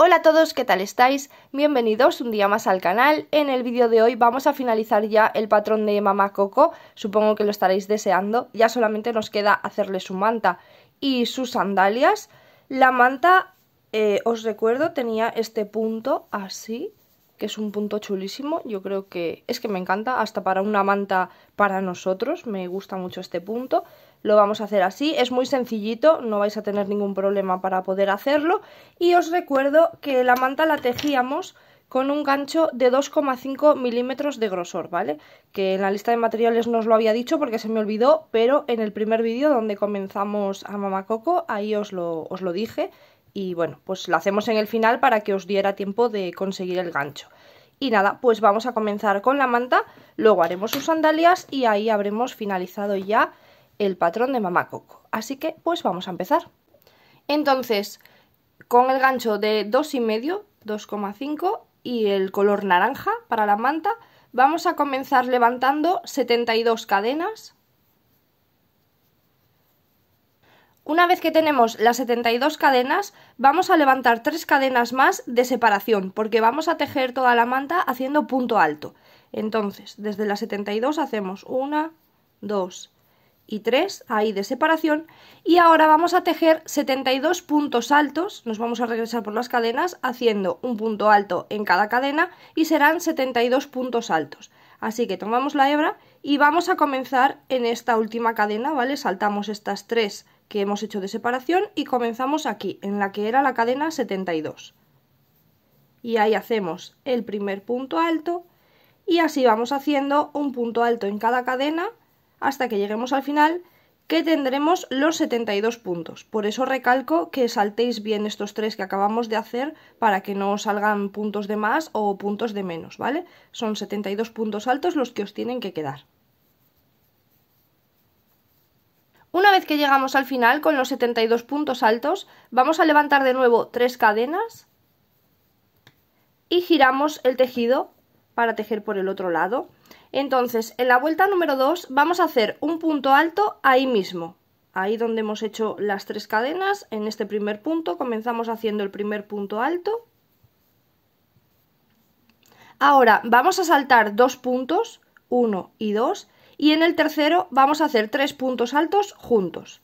Hola a todos, ¿qué tal estáis? Bienvenidos un día más al canal. En el vídeo de hoy vamos a finalizar ya el patrón de Mamá Coco. Supongo que lo estaréis deseando. Ya solamente nos queda hacerle su manta y sus sandalias. La manta, os recuerdo, tenía este punto así, que es un punto chulísimo. Yo creo que es que me encanta, hasta para una manta para nosotros. Me gusta mucho este punto. Lo vamos a hacer así, es muy sencillito, no vais a tener ningún problema para poder hacerlo. Y os recuerdo que la manta la tejíamos con un gancho de 2,5 milímetros de grosor, ¿vale? Que en la lista de materiales no os lo había dicho porque se me olvidó, pero en el primer vídeo donde comenzamos a Mamá Coco, ahí os lo dije. Y bueno, pues lo hacemos en el final para que os diera tiempo de conseguir el gancho. Y nada, pues vamos a comenzar con la manta, luego haremos sus sandalias y ahí habremos finalizado ya el patrón de Mamá Coco. Así que pues vamos a empezar. Entonces, con el gancho de 2,5, 2,5 y el color naranja para la manta, vamos a comenzar levantando 72 cadenas. Una vez que tenemos las 72 cadenas, vamos a levantar 3 cadenas más de separación, porque vamos a tejer toda la manta haciendo punto alto. Entonces, desde las 72 hacemos 1, 2 y 3 ahí de separación, y ahora vamos a tejer 72 puntos altos. Nos vamos a regresar por las cadenas haciendo un punto alto en cada cadena y serán 72 puntos altos. Así que tomamos la hebra y vamos a comenzar en esta última cadena, ¿vale? Saltamos estas 3 que hemos hecho de separación y comenzamos aquí, en la que era la cadena 72. Y ahí hacemos el primer punto alto y así vamos haciendo un punto alto en cada cadena hasta que lleguemos al final, que tendremos los 72 puntos. Por eso recalco que saltéis bien estos 3 que acabamos de hacer para que no os salgan puntos de más o puntos de menos, ¿vale? Son 72 puntos altos los que os tienen que quedar. Una vez que llegamos al final con los 72 puntos altos, vamos a levantar de nuevo 3 cadenas y giramos el tejido para tejer por el otro lado. Entonces, en la vuelta número 2 vamos a hacer un punto alto ahí mismo, ahí donde hemos hecho las 3 cadenas. En este primer punto comenzamos haciendo el primer punto alto. Ahora vamos a saltar 2 puntos, 1 y 2, y en el tercero vamos a hacer 3 puntos altos juntos.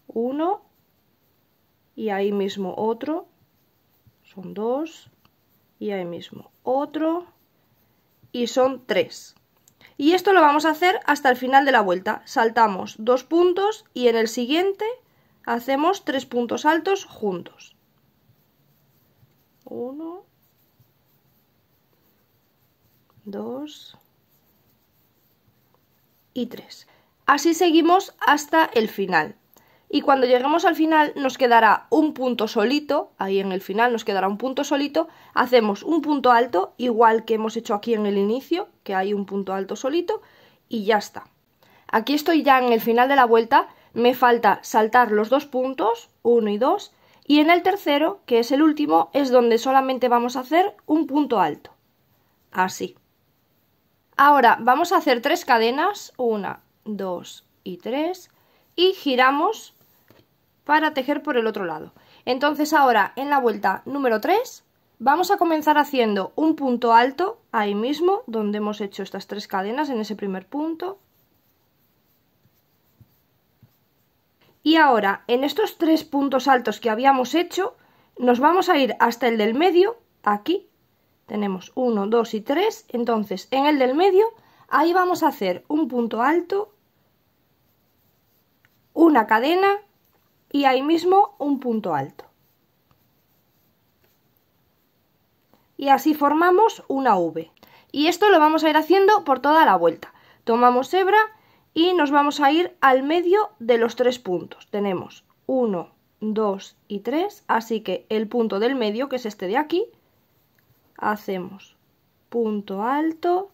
1 y ahí mismo otro, son 2 y ahí mismo otro y son 3. Y esto lo vamos a hacer hasta el final de la vuelta. Saltamos 2 puntos y en el siguiente hacemos 3 puntos altos juntos. 1, 2 y 3. Así seguimos hasta el final. Y cuando lleguemos al final nos quedará un punto solito, ahí en el final nos quedará un punto solito, hacemos un punto alto, igual que hemos hecho aquí en el inicio, que hay un punto alto solito, y ya está. Aquí estoy ya en el final de la vuelta, me falta saltar los 2 puntos, 1 y 2, y en el tercero, que es el último, es donde solamente vamos a hacer un punto alto. Así. Ahora vamos a hacer 3 cadenas, 1, 2 y 3, y giramos para tejer por el otro lado. Entonces ahora en la vuelta número 3 vamos a comenzar haciendo un punto alto ahí mismo donde hemos hecho estas 3 cadenas, en ese primer punto. Y ahora en estos 3 puntos altos que habíamos hecho nos vamos a ir hasta el del medio. Aquí tenemos 1, 2 y 3, entonces en el del medio ahí vamos a hacer un punto alto, una cadena y ahí mismo un punto alto. Y así formamos una V. Y esto lo vamos a ir haciendo por toda la vuelta. Tomamos hebra y nos vamos a ir al medio de los 3 puntos. Tenemos 1, 2 y 3, así que el punto del medio, que es este de aquí, hacemos punto alto,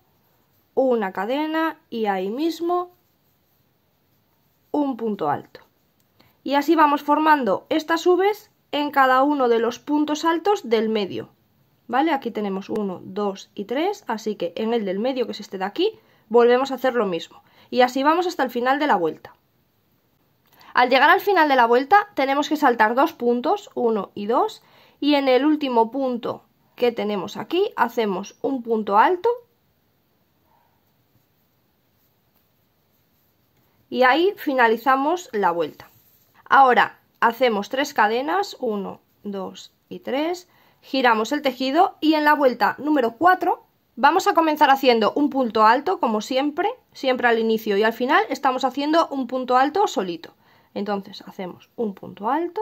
una cadena y ahí mismo un punto alto. Y así vamos formando estas V's en cada uno de los puntos altos del medio, ¿vale? Aquí tenemos 1, 2 y 3, así que en el del medio, que es este de aquí, volvemos a hacer lo mismo. Y así vamos hasta el final de la vuelta. Al llegar al final de la vuelta tenemos que saltar 2 puntos, 1 y 2, y en el último punto que tenemos aquí hacemos un punto alto y ahí finalizamos la vuelta. Ahora hacemos 3 cadenas, 1, 2 y 3, giramos el tejido y en la vuelta número 4 vamos a comenzar haciendo un punto alto como siempre, siempre al inicio y al final estamos haciendo un punto alto solito. Entonces hacemos un punto alto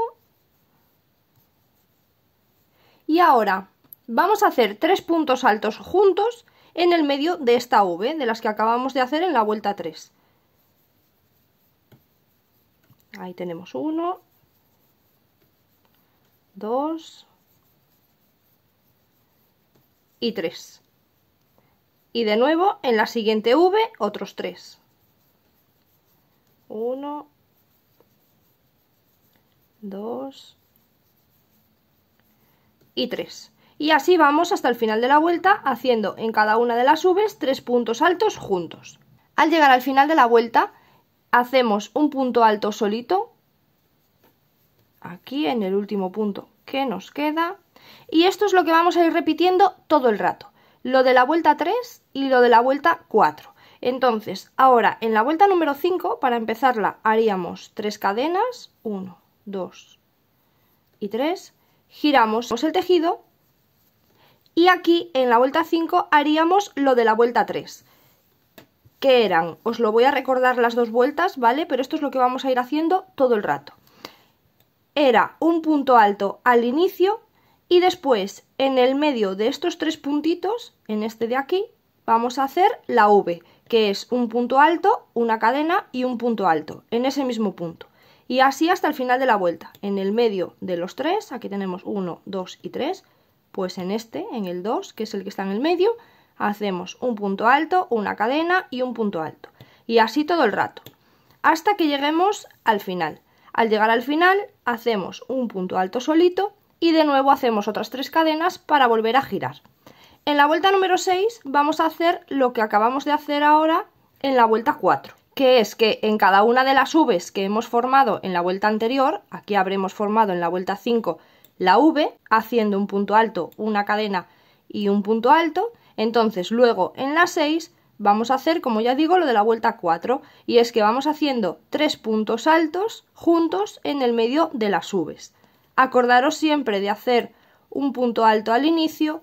y ahora vamos a hacer 3 puntos altos juntos en el medio de esta V, de las que acabamos de hacer en la vuelta 3. Ahí tenemos 1, 2 y 3. Y de nuevo en la siguiente V otros 3. 1, 2 y 3. Y así vamos hasta el final de la vuelta haciendo en cada una de las V's 3 puntos altos juntos. Al llegar al final de la vuelta hacemos un punto alto solito aquí en el último punto que nos queda y esto es lo que vamos a ir repitiendo todo el rato, lo de la vuelta 3 y lo de la vuelta 4. Entonces ahora en la vuelta número 5 para empezarla haríamos 3 cadenas, 1, 2 y 3, giramos el tejido y aquí en la vuelta 5 haríamos lo de la vuelta 3. Que eran, os lo voy a recordar las dos vueltas, ¿vale? Pero esto es lo que vamos a ir haciendo todo el rato. Era un punto alto al inicio y después en el medio de estos 3 puntitos, en este de aquí, vamos a hacer la V, que es un punto alto, una cadena y un punto alto, en ese mismo punto. Y así hasta el final de la vuelta. En el medio de los 3, aquí tenemos 1, 2 y 3, pues en este, en el 2, que es el que está en el medio, hacemos un punto alto, una cadena y un punto alto. Y así todo el rato, hasta que lleguemos al final. Al llegar al final, hacemos un punto alto solito y de nuevo hacemos otras 3 cadenas para volver a girar. En la vuelta número 6 vamos a hacer lo que acabamos de hacer ahora en la vuelta 4, que es que en cada una de las V's que hemos formado en la vuelta anterior, aquí habremos formado en la vuelta 5 la V, haciendo un punto alto, una cadena y un punto alto. Entonces luego en la 6 vamos a hacer, como ya digo, lo de la vuelta 4 y es que vamos haciendo 3 puntos altos juntos en el medio de las V's. Acordaros siempre de hacer un punto alto al inicio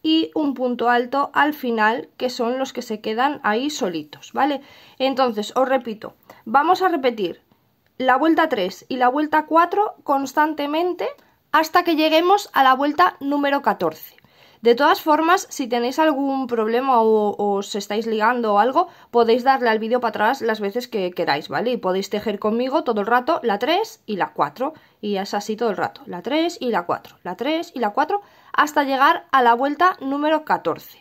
y un punto alto al final, que son los que se quedan ahí solitos, ¿vale? Entonces os repito, vamos a repetir la vuelta 3 y la vuelta 4 constantemente hasta que lleguemos a la vuelta número 14. De todas formas, si tenéis algún problema o os estáis liando o algo, podéis darle al vídeo para atrás las veces que queráis, ¿vale? Y podéis tejer conmigo todo el rato la 3 y la 4. Y es así todo el rato, la 3 y la 4, la 3 y la 4, hasta llegar a la vuelta número 14.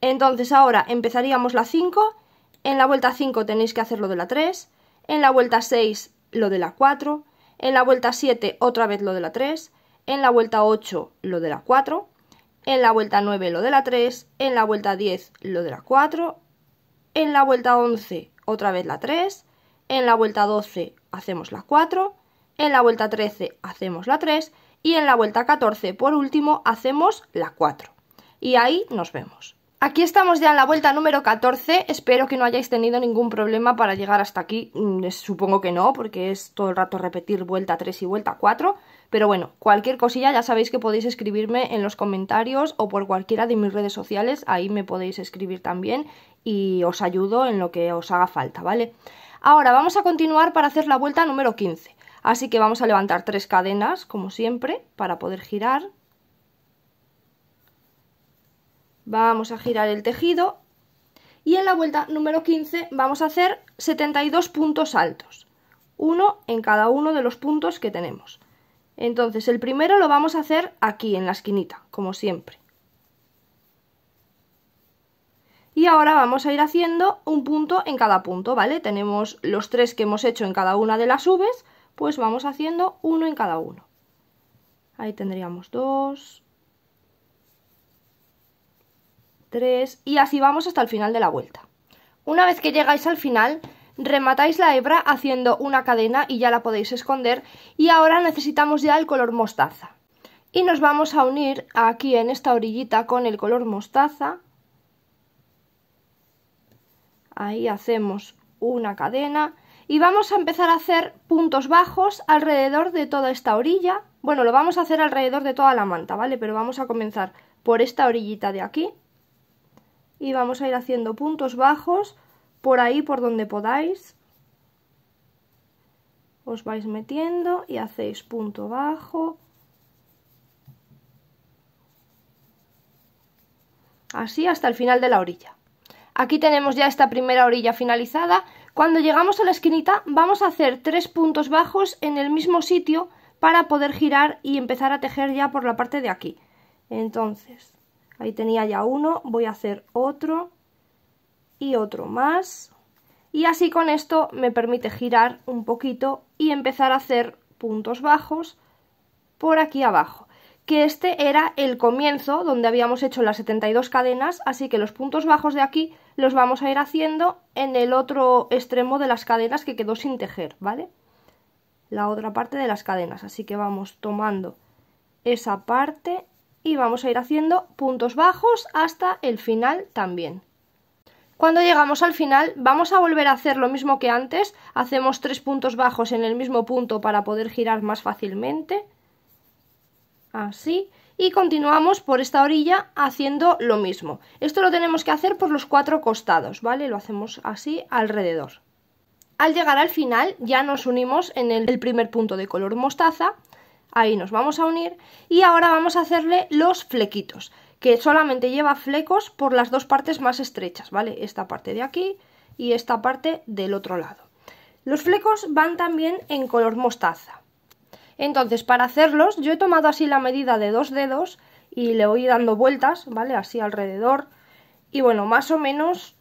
Entonces ahora empezaríamos la 5, en la vuelta 5 tenéis que hacer lo de la 3, en la vuelta 6 lo de la 4, en la vuelta 7 otra vez lo de la 3, en la vuelta 8 lo de la 4, en la vuelta 9 lo de la 3, en la vuelta 10 lo de la 4, en la vuelta 11 otra vez la 3, en la vuelta 12 hacemos la 4, en la vuelta 13 hacemos la 3 y en la vuelta 14 por último hacemos la 4. Y ahí nos vemos. Aquí estamos ya en la vuelta número 14, espero que no hayáis tenido ningún problema para llegar hasta aquí, supongo que no, porque es todo el rato repetir vuelta 3 y vuelta 4, pero bueno, cualquier cosilla ya sabéis que podéis escribirme en los comentarios o por cualquiera de mis redes sociales, ahí me podéis escribir también y os ayudo en lo que os haga falta, ¿vale? Ahora vamos a continuar para hacer la vuelta número 15, así que vamos a levantar 3 cadenas, como siempre, para poder girar. Vamos a girar el tejido y en la vuelta número 15 vamos a hacer 72 puntos altos, uno en cada uno de los puntos que tenemos. Entonces el primero lo vamos a hacer aquí en la esquinita, como siempre. Y ahora vamos a ir haciendo un punto en cada punto, ¿vale? Tenemos los 3 que hemos hecho en cada una de las V's, pues vamos haciendo uno en cada uno. Ahí tendríamos 2, 3 y así vamos hasta el final de la vuelta. Una vez que llegáis al final, rematáis la hebra haciendo una cadena y ya la podéis esconder. Y ahora necesitamos ya el color mostaza. Y nos vamos a unir aquí en esta orillita con el color mostaza. Ahí hacemos una cadena y vamos a empezar a hacer puntos bajos alrededor de toda esta orilla. Bueno, lo vamos a hacer alrededor de toda la manta, ¿vale? Pero vamos a comenzar por esta orillita de aquí y vamos a ir haciendo puntos bajos por ahí, por donde podáis. Os vais metiendo y hacéis punto bajo. Así hasta el final de la orilla. Aquí tenemos ya esta primera orilla finalizada. Cuando llegamos a la esquinita vamos a hacer 3 puntos bajos en el mismo sitio para poder girar y empezar a tejer ya por la parte de aquí. Entonces, ahí tenía ya uno, voy a hacer otro y otro más. Y así con esto me permite girar un poquito y empezar a hacer puntos bajos por aquí abajo. Que este era el comienzo donde habíamos hecho las 72 cadenas, así que los puntos bajos de aquí los vamos a ir haciendo en el otro extremo de las cadenas que quedó sin tejer, ¿vale? La otra parte de las cadenas, así que vamos tomando esa parte y vamos a ir haciendo puntos bajos hasta el final también. Cuando llegamos al final vamos a volver a hacer lo mismo que antes, hacemos 3 puntos bajos en el mismo punto para poder girar más fácilmente. Así, y continuamos por esta orilla haciendo lo mismo. Esto lo tenemos que hacer por los 4 costados, ¿vale? Lo hacemos así alrededor. Al llegar al final ya nos unimos en el primer punto de color mostaza, ahí nos vamos a unir y ahora vamos a hacerle los flequitos, que solamente lleva flecos por las 2 partes más estrechas, ¿vale? Esta parte de aquí y esta parte del otro lado. Los flecos van también en color mostaza. Entonces, para hacerlos, yo he tomado así la medida de 2 dedos y le voy dando vueltas, ¿vale? Así alrededor. Y bueno, más o menos,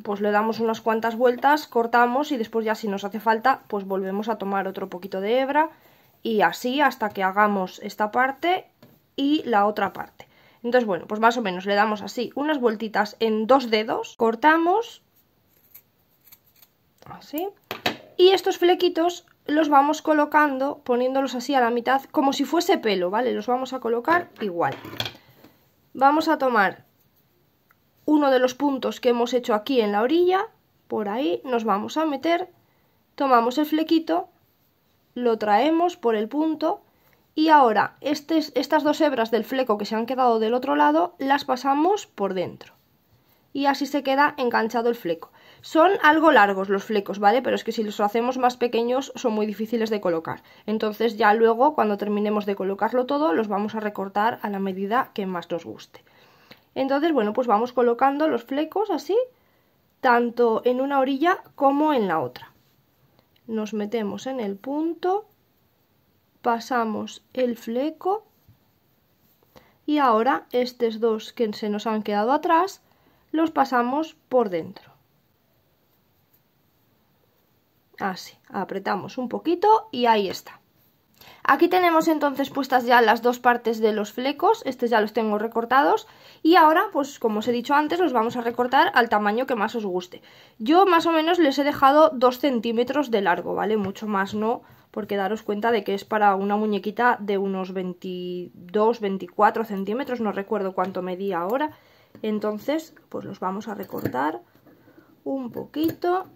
pues le damos unas cuantas vueltas, cortamos y después ya si nos hace falta, pues volvemos a tomar otro poquito de hebra y así hasta que hagamos esta parte y la otra parte. Entonces, bueno, pues más o menos le damos así unas vueltitas en 2 dedos, cortamos, así, y estos flequitos los vamos colocando, poniéndolos así a la mitad, como si fuese pelo, ¿vale? Los vamos a colocar igual. Vamos a tomar uno de los puntos que hemos hecho aquí en la orilla, por ahí nos vamos a meter, tomamos el flequito, lo traemos por el punto y ahora estas 2 hebras del fleco que se han quedado del otro lado las pasamos por dentro. Y así se queda enganchado el fleco. Son algo largos los flecos, ¿vale? Pero es que si los hacemos más pequeños son muy difíciles de colocar. Entonces ya luego, cuando terminemos de colocarlo todo, los vamos a recortar a la medida que más nos guste. Entonces, bueno, pues vamos colocando los flecos así, tanto en una orilla como en la otra. Nos metemos en el punto, pasamos el fleco y ahora estos 2 que se nos han quedado atrás los pasamos por dentro. Así, apretamos un poquito y ahí está. Aquí tenemos entonces puestas ya las 2 partes de los flecos, estos ya los tengo recortados y ahora, pues como os he dicho antes, los vamos a recortar al tamaño que más os guste. Yo más o menos les he dejado 2 centímetros de largo, ¿vale? Mucho más no, porque daros cuenta de que es para una muñequita de unos 22, 24 centímetros, no recuerdo cuánto medía ahora. Entonces, pues los vamos a recortar un poquito.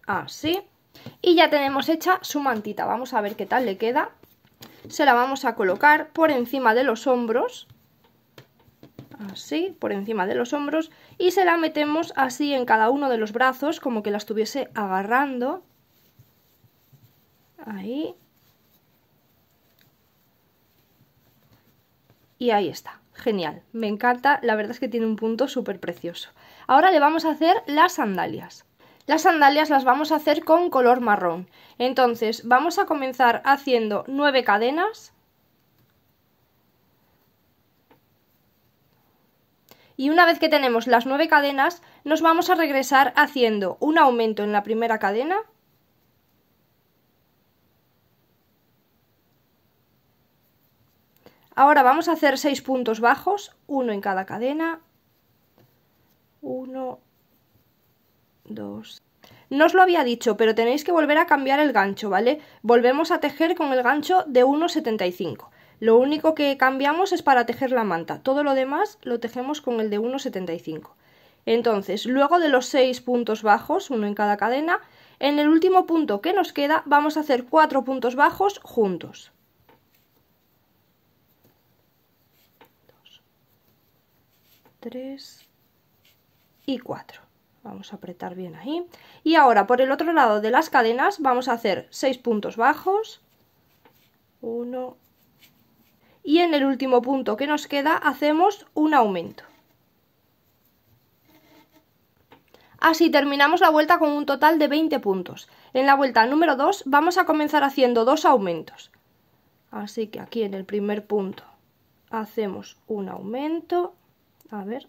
Así. Y ya tenemos hecha su mantita. Vamos a ver qué tal le queda. Se la vamos a colocar por encima de los hombros. Así, por encima de los hombros. Y se la metemos así en cada uno de los brazos, como que la estuviese agarrando. Ahí. Y ahí está, genial, me encanta, la verdad es que tiene un punto súper precioso. Ahora le vamos a hacer las sandalias. Las sandalias las vamos a hacer con color marrón. Entonces vamos a comenzar haciendo 9 cadenas. Y una vez que tenemos las 9 cadenas, nos vamos a regresar haciendo un aumento en la primera cadena. Ahora vamos a hacer 6 puntos bajos, uno en cada cadena. 1, 2, No os lo había dicho, pero tenéis que volver a cambiar el gancho, ¿vale? Volvemos a tejer con el gancho de 1,75. Lo único que cambiamos es para tejer la manta. Todo lo demás lo tejemos con el de 1,75. Entonces, luego de los 6 puntos bajos, uno en cada cadena, en el último punto que nos queda vamos a hacer 4 puntos bajos juntos. 2, 3 y 4. Vamos a apretar bien ahí. Y ahora por el otro lado de las cadenas vamos a hacer 6 puntos bajos. 1. Y en el último punto que nos queda hacemos un aumento. Así terminamos la vuelta con un total de 20 puntos. En la vuelta número 2 vamos a comenzar haciendo 2 aumentos. Así que aquí en el primer punto hacemos un aumento. A ver.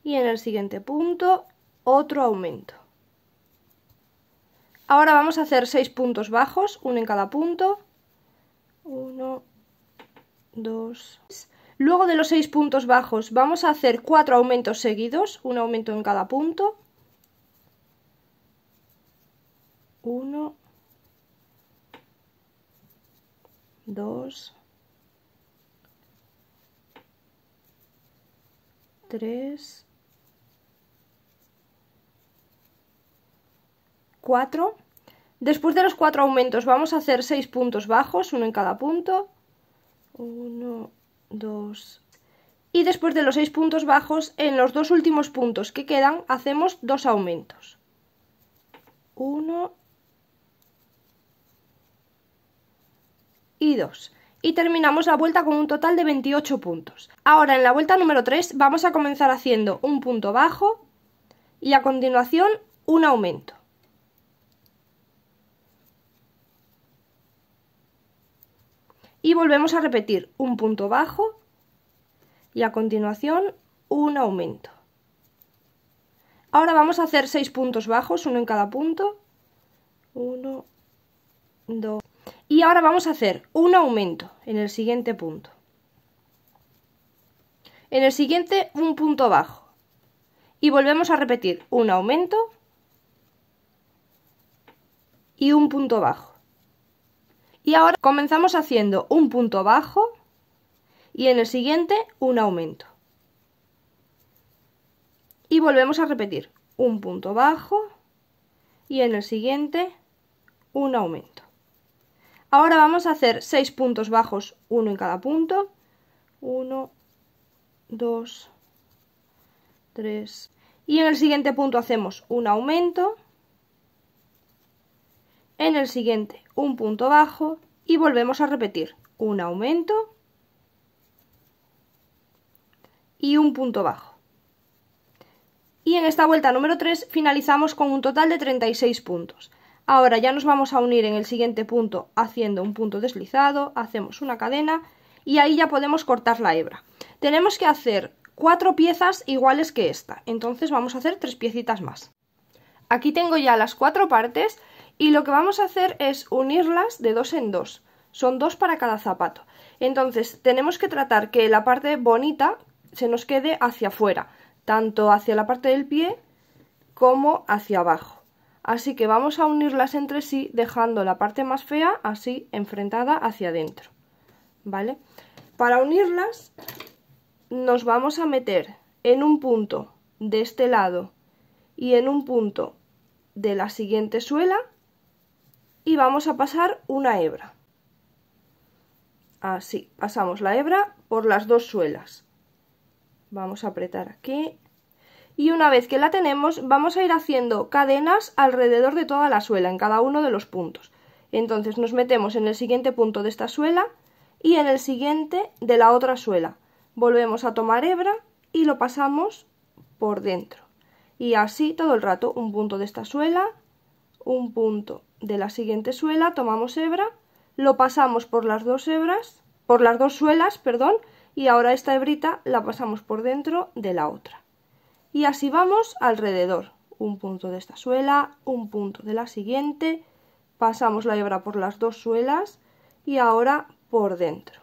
Y en el siguiente punto otro aumento. Ahora vamos a hacer 6 puntos bajos, uno en cada punto. 1, 2. Luego de los 6 puntos bajos vamos a hacer 4 aumentos seguidos, un aumento en cada punto. 1, 2, 3, 4. Después de los 4 aumentos vamos a hacer 6 puntos bajos, uno en cada punto. 1, 2. Y después de los 6 puntos bajos, en los dos últimos puntos que quedan, hacemos 2 aumentos. 1 y 2. Y terminamos la vuelta con un total de 28 puntos. Ahora en la vuelta número 3 vamos a comenzar haciendo un punto bajo y a continuación un aumento. Y volvemos a repetir un punto bajo y a continuación un aumento. Ahora vamos a hacer 6 puntos bajos, uno en cada punto. 1, 2. Y ahora vamos a hacer un aumento en el siguiente punto. En el siguiente un punto bajo. Y volvemos a repetir un aumento y un punto bajo. Y ahora comenzamos haciendo un punto bajo y en el siguiente un aumento. Y volvemos a repetir un punto bajo y en el siguiente un aumento. Ahora vamos a hacer 6 puntos bajos, uno en cada punto. 1, 2, 3. Y en el siguiente punto hacemos un aumento. En el siguiente un punto bajo y volvemos a repetir un aumento y un punto bajo. Y en esta vuelta número 3 finalizamos con un total de 36 puntos. Ahora ya nos vamos a unir en el siguiente punto haciendo un punto deslizado, hacemos una cadena y ahí ya podemos cortar la hebra. Tenemos que hacer 4 piezas iguales que esta, entonces vamos a hacer 3 piecitas más. Aquí tengo ya las 4 partes y lo que vamos a hacer es unirlas de 2 en 2. Son 2 para cada zapato. Entonces tenemos que tratar que la parte bonita se nos quede hacia afuera, tanto hacia la parte del pie como hacia abajo. Así que vamos a unirlas entre sí dejando la parte más fea así enfrentada hacia adentro. ¿Vale? Para unirlas nos vamos a meter en un punto de este lado y en un punto de la siguiente suela y vamos a pasar una hebra. Así, pasamos la hebra por las dos suelas. Vamos a apretar aquí. Y una vez que la tenemos, vamos a ir haciendo cadenas alrededor de toda la suela, en cada uno de los puntos. Entonces nos metemos en el siguiente punto de esta suela y en el siguiente de la otra suela. Volvemos a tomar hebra y lo pasamos por dentro. Y así todo el rato, un punto de esta suela, un punto de la siguiente suela, tomamos hebra, lo pasamos por las dos hebras, por las dos suelas, perdón, y ahora esta hebrita la pasamos por dentro de la otra. Y así vamos alrededor, un punto de esta suela, un punto de la siguiente, pasamos la hebra por las dos suelas y ahora por dentro.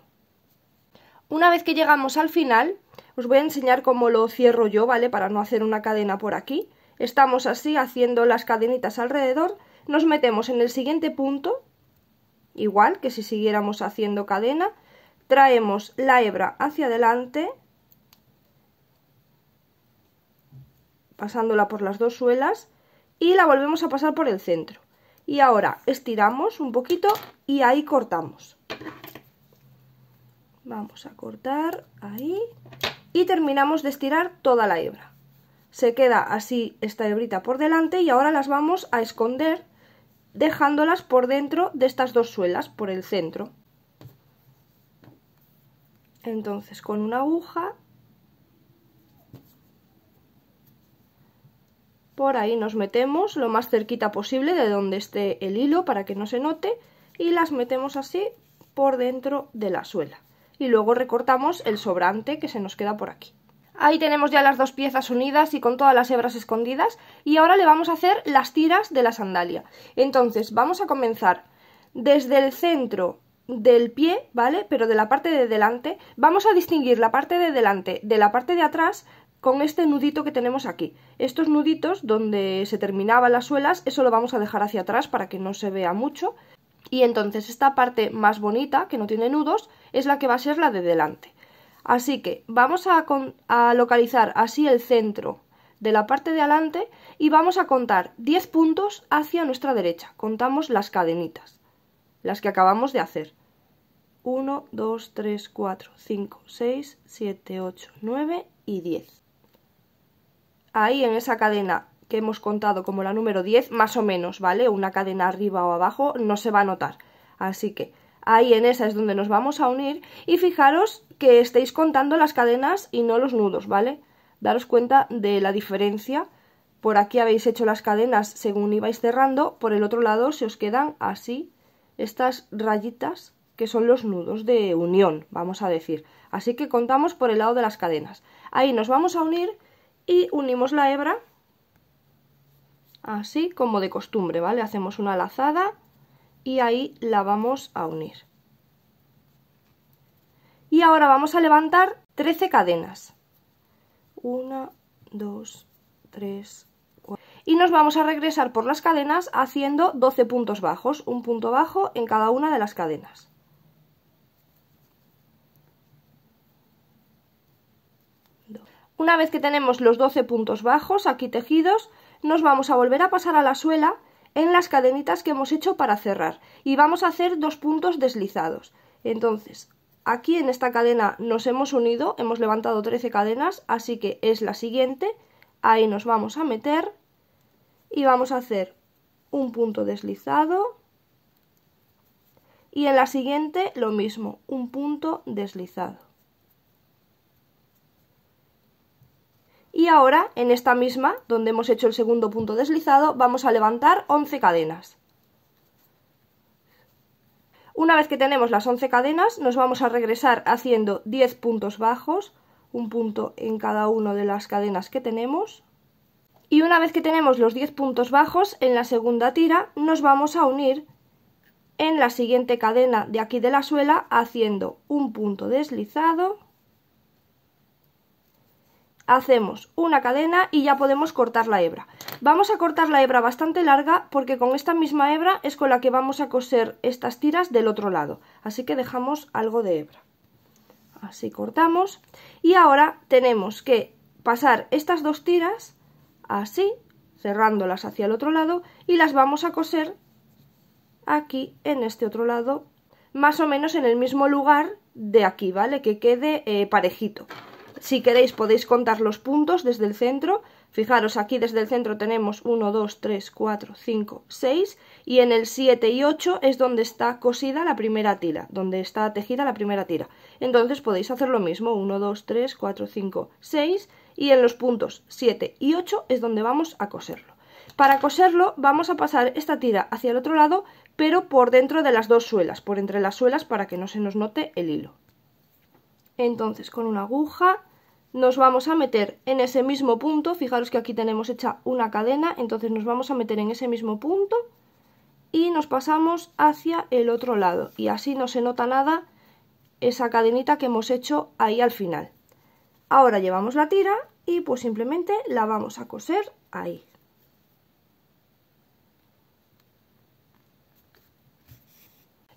Una vez que llegamos al final, os voy a enseñar cómo lo cierro yo, ¿vale? Para no hacer una cadena por aquí. Estamos así haciendo las cadenitas alrededor, nos metemos en el siguiente punto, igual que si siguiéramos haciendo cadena, traemos la hebra hacia adelante, pasándola por las dos suelas, y la volvemos a pasar por el centro. Y ahora estiramos un poquito y ahí cortamos. Vamos a cortar ahí y terminamos de estirar toda la hebra. Se queda así esta hebrita por delante y ahora las vamos a esconder dejándolas por dentro de estas dos suelas, por el centro. Entonces con una aguja por ahí nos metemos lo más cerquita posible de donde esté el hilo para que no se note y las metemos así por dentro de la suela y luego recortamos el sobrante que se nos queda por aquí. Ahí tenemos ya las dos piezas unidas y con todas las hebras escondidas y ahora le vamos a hacer las tiras de la sandalia. Entonces vamos a comenzar desde el centro del pie, ¿vale? Pero de la parte de delante. Vamos a distinguir la parte de delante de la parte de atrás con este nudito que tenemos aquí. Estos nuditos donde se terminaban las suelas, eso lo vamos a dejar hacia atrás para que no se vea mucho. Y entonces esta parte más bonita, que no tiene nudos, es la que va a ser la de delante. Así que vamos a localizar así el centro de la parte de adelante y vamos a contar 10 puntos hacia nuestra derecha. Contamos las cadenitas, las que acabamos de hacer. 1, 2, 3, 4, 5, 6, 7, 8, 9 y 10. Ahí en esa cadena que hemos contado como la número 10, más o menos, ¿vale? Una cadena arriba o abajo no se va a notar. Así que ahí en esa es donde nos vamos a unir y fijaros que estéis contando las cadenas y no los nudos, ¿vale? Daros cuenta de la diferencia. Por aquí habéis hecho las cadenas según ibais cerrando, por el otro lado se os quedan así estas rayitas que son los nudos de unión, vamos a decir. Así que contamos por el lado de las cadenas. Ahí nos vamos a unir y unimos la hebra así como de costumbre, ¿vale? Hacemos una lazada y ahí la vamos a unir. Y ahora vamos a levantar 13 cadenas. 1, 2, 3, 4. Y nos vamos a regresar por las cadenas haciendo 12 puntos bajos, un punto bajo en cada una de las cadenas. Una vez que tenemos los 12 puntos bajos aquí tejidos, nos vamos a volver a pasar a la suela en las cadenitas que hemos hecho para cerrar y vamos a hacer 2 puntos deslizados. Entonces, aquí en esta cadena nos hemos unido, hemos levantado 13 cadenas, así que es la siguiente. Ahí nos vamos a meter y vamos a hacer un punto deslizado y en la siguiente lo mismo, un punto deslizado. Y ahora, en esta misma, donde hemos hecho el segundo punto deslizado, vamos a levantar 11 cadenas. Una vez que tenemos las 11 cadenas, nos vamos a regresar haciendo 10 puntos bajos, un punto en cada una de las cadenas que tenemos. Y una vez que tenemos los 10 puntos bajos, en la segunda tira nos vamos a unir en la siguiente cadena de aquí de la suela, haciendo un punto deslizado. Hacemos una cadena y ya podemos cortar la hebra. Vamos a cortar la hebra bastante larga porque con esta misma hebra es con la que vamos a coser estas tiras del otro lado. Así que dejamos algo de hebra. Así cortamos. Y ahora tenemos que pasar estas dos tiras así, cerrándolas hacia el otro lado y las vamos a coser aquí en este otro lado, más o menos en el mismo lugar de aquí, ¿vale? Que quede parejito. Si queréis podéis contar los puntos desde el centro. Fijaros, aquí desde el centro tenemos 1, 2, 3, 4, 5, 6 y en el 7 y 8 es donde está cosida la primera tira, donde está tejida la primera tira. Entonces podéis hacer lo mismo, 1, 2, 3, 4, 5, 6 y en los puntos 7 y 8 es donde vamos a coserlo. Para coserlo vamos a pasar esta tira hacia el otro lado, pero por dentro de las dos suelas, por entre las suelas para que no se nos note el hilo. Entonces con una aguja nos vamos a meter en ese mismo punto, fijaros que aquí tenemos hecha una cadena, entonces nos vamos a meter en ese mismo punto y nos pasamos hacia el otro lado y así no se nota nada esa cadenita que hemos hecho ahí al final. Ahora llevamos la tira y pues simplemente la vamos a coser ahí.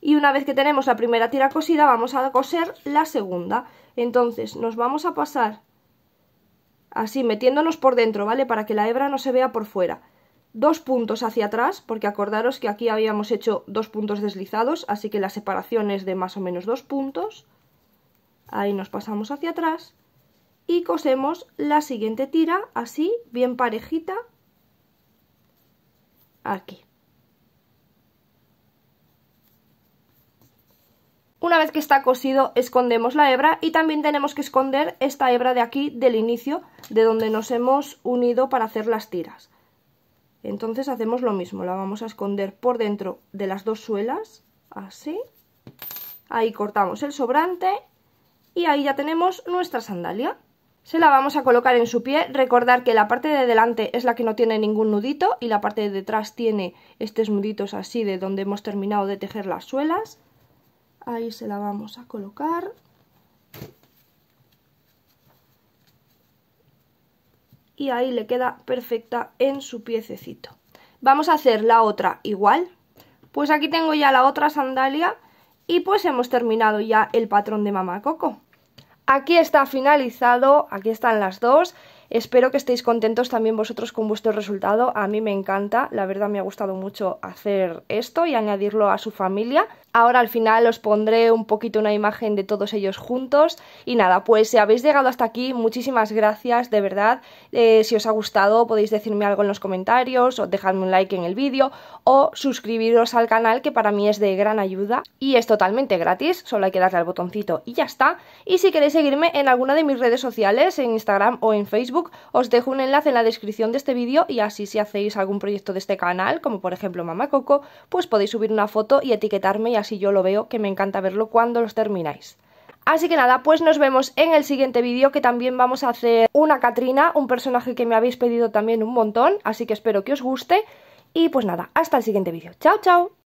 Y una vez que tenemos la primera tira cosida vamos a coser la segunda. Entonces nos vamos a pasar así metiéndonos por dentro, ¿vale? Para que la hebra no se vea por fuera. 2 puntos hacia atrás, porque acordaros que aquí habíamos hecho 2 puntos deslizados, así que la separación es de más o menos 2 puntos. Ahí nos pasamos hacia atrás y cosemos la siguiente tira así, bien parejita, aquí. Una vez que está cosido, escondemos la hebra y también tenemos que esconder esta hebra de aquí del inicio, de donde nos hemos unido para hacer las tiras. Entonces hacemos lo mismo, la vamos a esconder por dentro de las 2 suelas, así. Ahí cortamos el sobrante y ahí ya tenemos nuestra sandalia. Se la vamos a colocar en su pie. Recordar que la parte de delante es la que no tiene ningún nudito y la parte de detrás tiene estos nuditos así de donde hemos terminado de tejer las suelas. Ahí se la vamos a colocar. Y ahí le queda perfecta en su piececito. Vamos a hacer la otra igual. Pues aquí tengo ya la otra sandalia y pues hemos terminado ya el patrón de Mamá Coco. Aquí está finalizado, aquí están las dos. Espero que estéis contentos también vosotros con vuestro resultado. A mí me encanta, la verdad me ha gustado mucho hacer esto y añadirlo a su familia. Ahora al final os pondré un poquito una imagen de todos ellos juntos. Y nada, pues si habéis llegado hasta aquí, muchísimas gracias, de verdad. Si os ha gustado podéis decirme algo en los comentarios o dejadme un like en el vídeo o suscribiros al canal, que para mí es de gran ayuda y es totalmente gratis, solo hay que darle al botoncito y ya está. Y si queréis seguirme en alguna de mis redes sociales, en Instagram o en Facebook, os dejo un enlace en la descripción de este vídeo y así si hacéis algún proyecto de este canal, como por ejemplo Mamá Coco, pues podéis subir una foto y etiquetarme y así yo lo veo, que me encanta verlo cuando los termináis. Así que nada, pues nos vemos en el siguiente vídeo, que también vamos a hacer una Catrina, un personaje que me habéis pedido también un montón, así que espero que os guste. Y pues nada, hasta el siguiente vídeo. ¡Chao, chao!